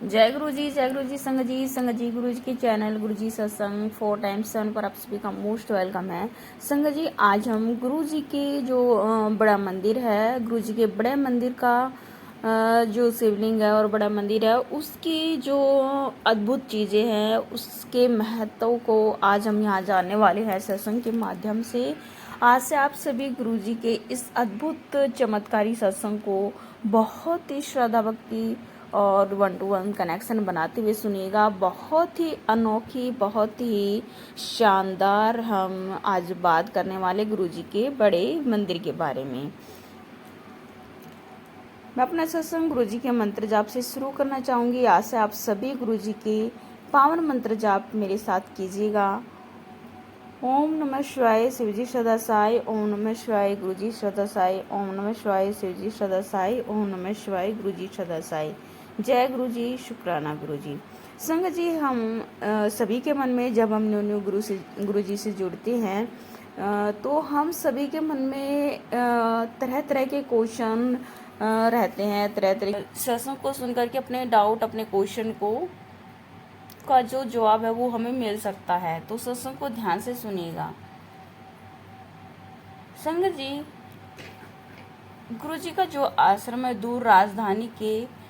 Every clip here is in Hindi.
जय गुरु जी संग जी गुरु जी के चैनल गुरु जी सत्संग 4x7 पर आप सभी का मोस्ट वेलकम है। संग जी आज हम गुरु जी के जो बड़ा मंदिर है, गुरु जी के बड़े मंदिर का जो शिवलिंग है और बड़ा मंदिर है, उसकी जो अद्भुत चीज़ें हैं, उसके महत्व को आज हम यहाँ जानने वाले हैं सत्संग के माध्यम से। आज से आप सभी गुरु जी के इस अद्भुत चमत्कारी सत्संग को बहुत ही श्रद्धा भक्ति और 1-to-1 कनेक्शन बनाते हुए सुनिएगा। बहुत ही अनोखी, बहुत ही शानदार हम आज बात करने वाले गुरुजी के बड़े मंदिर के बारे में। मैं अपना सत्संग गुरुजी के मंत्र जाप से शुरू करना चाहूँगी। आज से आप सभी गुरुजी के पावन मंत्र जाप मेरे साथ कीजिएगा। ओम नमः शिवाय शिवजी सदा साई, ओम नमः शिवाय गुरुजी सदा साई, ओम नमः शिवाय शिवजी सदा साई, ओम नमः शिवाय गुरुजी सदा साई। जय गुरु जी, शुक्राना गुरु जी। संग जी हम सभी के मन में जब हम न्यू गुरु जी से जुड़ते हैं तो हम सभी के मन में तरह तरह के क्वेश्चन रहते हैं। तरह तरह सत्संग को सुनकर के अपने डाउट, अपने क्वेश्चन को का जो जवाब है वो हमें मिल सकता है। तो सत्संग को ध्यान से सुनिएगा। संग जी गुरु जी का जो आश्रम है दूर राजधानी के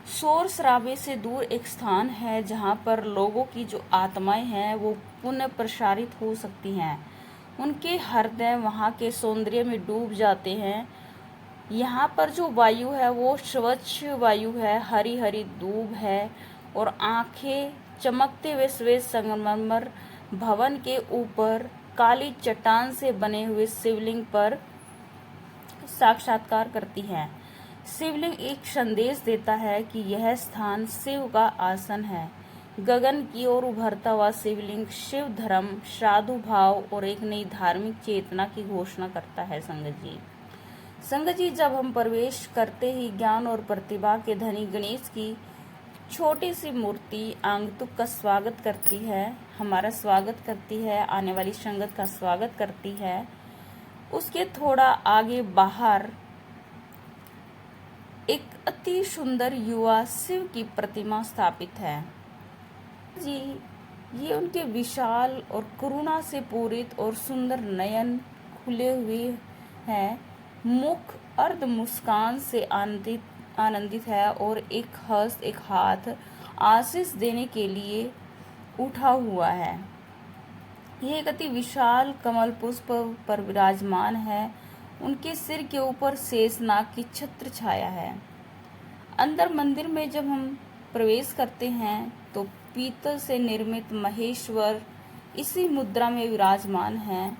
शोर शराबे से दूर एक स्थान है जहाँ पर लोगों की जो आत्माएं हैं वो पुनः प्रसारित हो सकती हैं। उनके हृदय वहाँ के सौंदर्य में डूब जाते हैं। यहाँ पर जो वायु है वो स्वच्छ वायु है, हरी हरी दूब है और आंखें चमकते हुए श्वेत संगमरमर भवन के ऊपर काली चट्टान से बने हुए शिवलिंग पर साक्षात्कार करती हैं। शिवलिंग एक संदेश देता है कि यह स्थान शिव का आसन है। गगन की ओर उभरता हुआ शिवलिंग शिव धर्म, साधु भाव और एक नई धार्मिक चेतना की घोषणा करता है। संगत जी जब हम प्रवेश करते ही ज्ञान और प्रतिभा के धनी गणेश की छोटी सी मूर्ति आगंतुक का स्वागत करती है, हमारा स्वागत करती है, आने वाली संगत का स्वागत करती है। उसके थोड़ा आगे बाहर एक अति सुंदर युवा शिव की प्रतिमा स्थापित है। जी ये उनके विशाल और करुणा से पूरित और सुंदर नयन खुले हुए हैं। मुख अर्ध मुस्कान से आनंदित है और एक हस्त, एक हाथ आशीष देने के लिए उठा हुआ है। यह एक अति विशाल कमल पुष्प पर विराजमान है। उनके सिर के ऊपर शेषनाग की छत्र छाया है। अंदर मंदिर में जब हम प्रवेश करते हैं तो पीतल से निर्मित महेश्वर इसी मुद्रा में विराजमान है।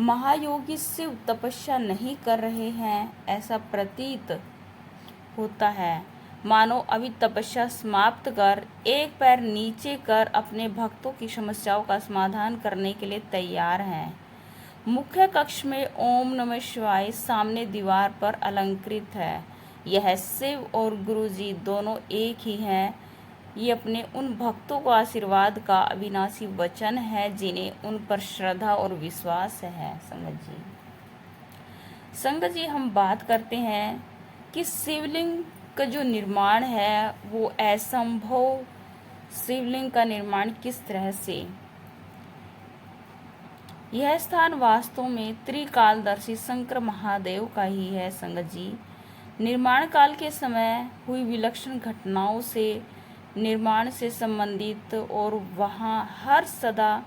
महायोगी शिव तपस्या नहीं कर रहे हैं, ऐसा प्रतीत होता है, मानो अभी तपस्या समाप्त कर एक पैर नीचे कर अपने भक्तों की समस्याओं का समाधान करने के लिए तैयार हैं। मुख्य कक्ष में ओम नमः शिवाय सामने दीवार पर अलंकृत है। यह शिव और गुरु जी दोनों एक ही हैं। ये अपने उन भक्तों को आशीर्वाद का अविनाशी वचन है जिन्हें उन पर श्रद्धा और विश्वास है। संगत जी हम बात करते हैं कि शिवलिंग का जो निर्माण है वो असंभव शिवलिंग का निर्माण किस तरह से। यह स्थान वास्तव में त्रिकालदर्शी शंकर महादेव का ही है। संगत जी निर्माण काल के समय हुई विलक्षण घटनाओं से निर्माण से संबंधित और वहाँ हर सदा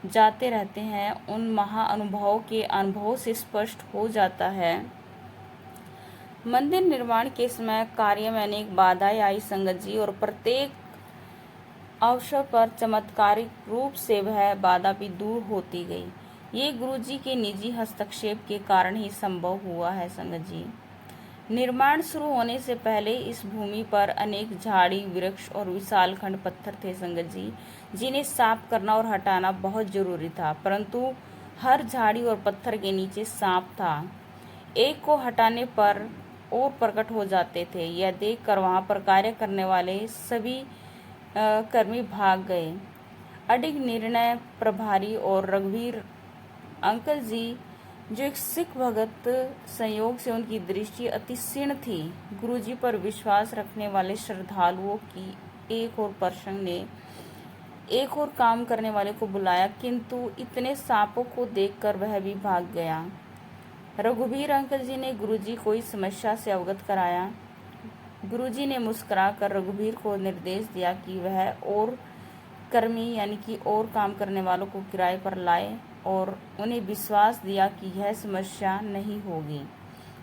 जाते रहते हैं उन महाअनुभवों के अनुभव से स्पष्ट हो जाता है। मंदिर निर्माण के समय कार्य में अनेक बाधाएं आई संगत जी, और प्रत्येक अवसर पर चमत्कारिक रूप से वह बाधा भी दूर होती गई। ये गुरु जी के निजी हस्तक्षेप के कारण ही संभव हुआ है। संगत जी निर्माण शुरू होने से पहले इस भूमि पर अनेक झाड़ी, वृक्ष और विशाल खंड पत्थर थे संगत जी, जिन्हें साफ करना और हटाना बहुत जरूरी था। परंतु हर झाड़ी और पत्थर के नीचे सांप था। एक को हटाने पर और प्रकट हो जाते थे। यह देखकर वहां पर कार्य करने वाले सभी कर्मी भाग गए। अडिग निर्णय प्रभारी और रघुवीर अंकल जी जो एक सिख भगत संयोग से उनकी दृष्टि अति क्षीण थी। गुरुजी पर विश्वास रखने वाले श्रद्धालुओं की एक और प्रसंग ने एक और काम करने वाले को बुलाया, किंतु इतने सांपों को देखकर वह भी भाग गया। रघुवीर अंकल जी ने गुरुजी को इस समस्या से अवगत कराया। गुरुजी ने मुस्कुराकर रघुवीर को निर्देश दिया कि वह और कर्मी यानी कि और काम करने वालों को किराए पर लाए और उन्हें विश्वास दिया कि यह समस्या नहीं होगी।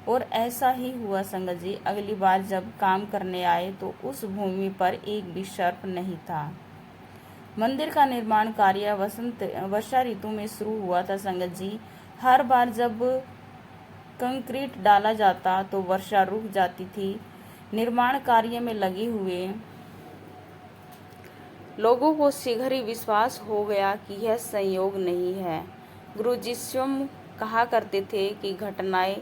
और ऐसा ही हुआ संगत जी। अगली बार जब काम करने आए तो उस भूमि पर एक भी सर्प नहीं था। मंदिर का निर्माण कार्य वर्षा ऋतु में शुरू हुआ था संगत जी। हर बार जब कंक्रीट डाला जाता तो वर्षा रुक जाती थी। निर्माण कार्य में लगे हुए लोगों को शीघ्र ही विश्वास हो गया कि यह संयोग नहीं है। गुरुजी स्वयं कहा करते थे कि घटनाएं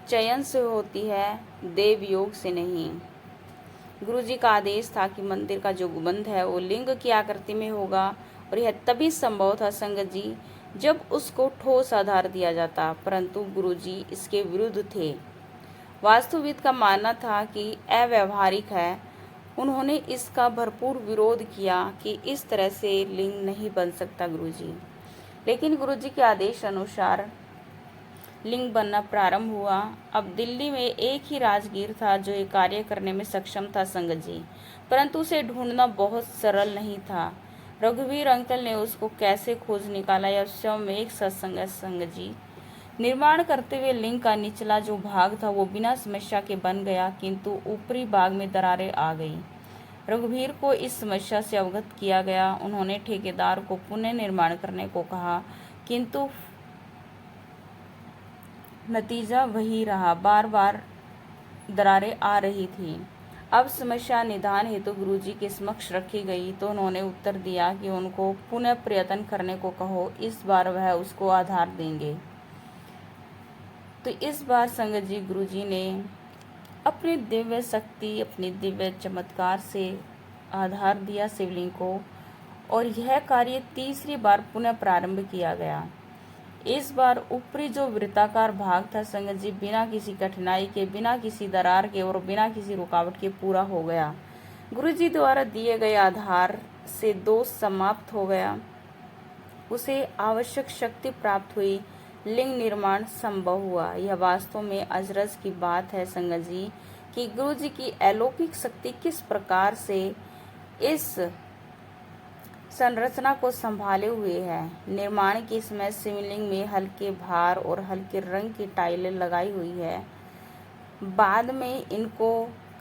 चयन से होती है, देव योग से नहीं। गुरुजी का आदेश था कि मंदिर का जो गुंबद है वो लिंग की आकृति में होगा और यह तभी संभव था संगत जी जब उसको ठोस आधार दिया जाता, परंतु गुरुजी इसके विरुद्ध थे। वास्तुविद का मानना था कि अव्यावहारिक है। उन्होंने इसका भरपूर विरोध किया कि इस तरह से लिंग नहीं बन सकता गुरुजी। लेकिन गुरुजी के आदेश अनुसार लिंग बनना प्रारंभ हुआ। अब दिल्ली में एक ही राजगीर था जो ये कार्य करने में सक्षम था संगत जी, परंतु उसे ढूंढना बहुत सरल नहीं था। रघुवीर अंकल ने उसको कैसे खोज निकाला यह स्वयं में एक सत्संग संगत जी। निर्माण करते हुए लिंग का निचला जो भाग था वो बिना समस्या के बन गया, किंतु ऊपरी भाग में दरारें आ गई। रघुवीर को इस समस्या से अवगत किया गया। उन्होंने ठेकेदार को पुनः निर्माण करने को कहा, किंतु नतीजा वही रहा, बार बार दरारें आ रही थी। अब समस्या निदान हेतु गुरुजी के समक्ष रखी गई तो उन्होंने उत्तर दिया कि उनको पुनः प्रयत्न करने को कहो, इस बार वह उसको आधार देंगे। तो इस बार संगत जी गुरुजी ने अपनी दिव्य शक्ति, अपनी दिव्य चमत्कार से आधार दिया शिवलिंग को और यह कार्य तीसरी बार पुनः प्रारंभ किया गया। इस बार ऊपरी जो वृत्ताकार भाग था संगत जी बिना किसी कठिनाई के, बिना किसी दरार के और बिना किसी रुकावट के पूरा हो गया। गुरुजी द्वारा दिए गए आधार से दोष समाप्त हो गया, उसे आवश्यक शक्ति प्राप्त हुई, लिंग निर्माण संभव हुआ। यह वास्तव में अजरज की बात है संगत जी कि गुरुजी की अलौकिक शक्ति किस प्रकार से इस संरचना को संभाले हुए है। निर्माण के समय शिवलिंग में हल्के भार और हल्के रंग की टाइलें लगाई हुई है। बाद में इनको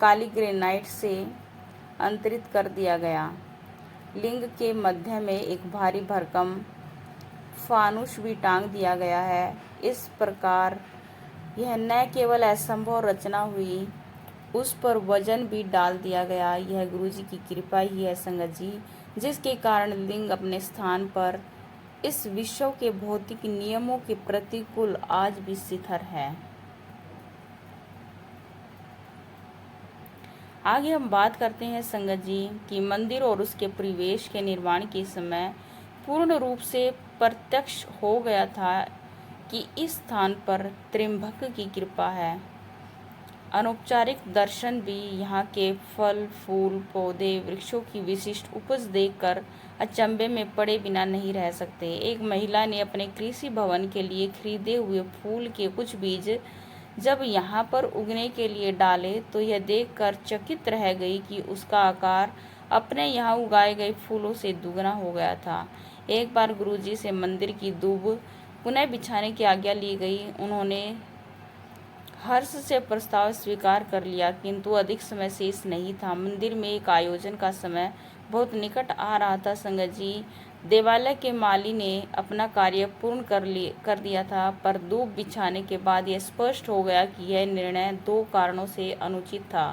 काली ग्रेनाइट से अंतरित कर दिया गया। लिंग के मध्य में एक भारी भरकम फानुस भी टांग दिया गया है। इस प्रकार यह न केवल असंभव रचना हुई, उस पर वजन भी डाल दिया गया। यह गुरुजी की कृपा ही है संगत जी, जिसके कारण लिंग अपने स्थान पर इस विश्व के भौतिक नियमों के प्रतिकूल आज भी स्थिर है। आगे हम बात करते हैं संगत जी कि मंदिर और उसके परिवेश के निर्माण के समय पूर्ण रूप से प्रत्यक्ष हो गया था कि इस स्थान पर त्र्यंबक की कृपा है। अनौपचारिक दर्शन भी यहाँ के फल, फूल, पौधे, वृक्षों की विशिष्ट उपज देखकर अचंभे में पड़े बिना नहीं रह सकते। एक महिला ने अपने कृषि भवन के लिए खरीदे हुए फूल के कुछ बीज जब यहाँ पर उगने के लिए डाले तो यह देखकर चकित रह गई कि उसका आकार अपने यहाँ उगाए गए फूलों से दुगना हो गया था। एक बार गुरुजी से मंदिर की दूब पुनः बिछाने की आज्ञा ली गई। उन्होंने हर्ष से प्रस्ताव स्वीकार कर लिया, किंतु अधिक समय शेष नहीं था। मंदिर में एक आयोजन का समय बहुत निकट आ रहा था संगत जी। देवालय के माली ने अपना कार्य पूर्ण कर दिया था, पर दूब बिछाने के बाद यह स्पष्ट हो गया कि यह निर्णय दो कारणों से अनुचित था।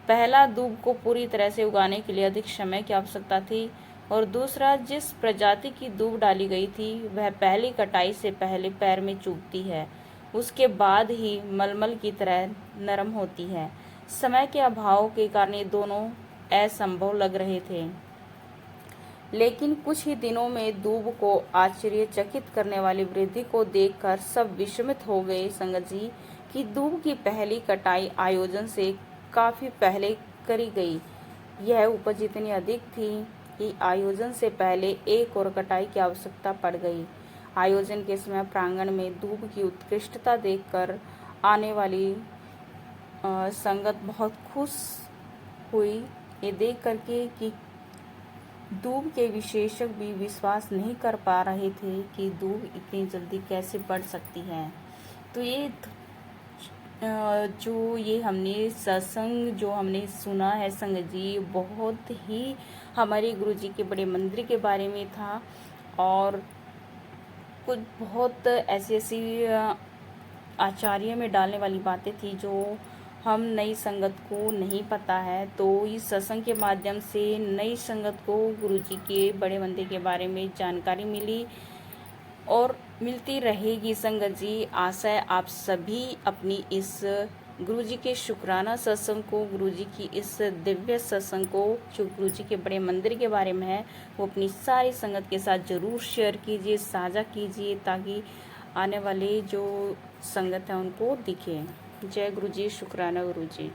पहला, दूब को पूरी तरह से उगाने के लिए अधिक समय की आवश्यकता थी और दूसरा, जिस प्रजाति की दूब डाली गई थी वह पहली कटाई से पहले पैर में चुभती है, उसके बाद ही मलमल की तरह नरम होती है। समय के अभाव के कारण ये दोनों असंभव लग रहे थे। लेकिन कुछ ही दिनों में दूब को आश्चर्यचकित करने वाली वृद्धि को देखकर सब विस्मित हो गए। संगत जी कि दूब की पहली कटाई आयोजन से काफी पहले करी गई। यह उपज इतनी अधिक थी कि आयोजन से पहले एक और कटाई की आवश्यकता पड़ गई। आयोजन के समय प्रांगण में दूब की उत्कृष्टता देखकर आने वाली संगत बहुत खुश हुई। ये देख करके कि दूब के विशेषज्ञ भी विश्वास नहीं कर पा रहे थे कि दूब इतनी जल्दी कैसे बढ़ सकती है। तो ये जो ये हमने सत्संग जो हमने सुना है संगत जी, बहुत ही हमारे गुरुजी के बड़े मंदिर के बारे में था और कुछ बहुत ऐसी ऐसी आचार्य में डालने वाली बातें थी जो हम नई संगत को नहीं पता है। तो इस सत्संग के माध्यम से नई संगत को गुरुजी के बड़े मंदिर के बारे में जानकारी मिली और मिलती रहेगी। संगत जी आशा है आप सभी अपनी इस गुरुजी के शुक्राना सत्संग को, गुरुजी की इस दिव्य सत्संग को जो गुरुजी के बड़े मंदिर के बारे में है, वो अपनी सारी संगत के साथ ज़रूर शेयर कीजिए, साझा कीजिए, ताकि आने वाले जो संगत है उनको दिखे। जय गुरुजी, शुक्राना गुरुजी।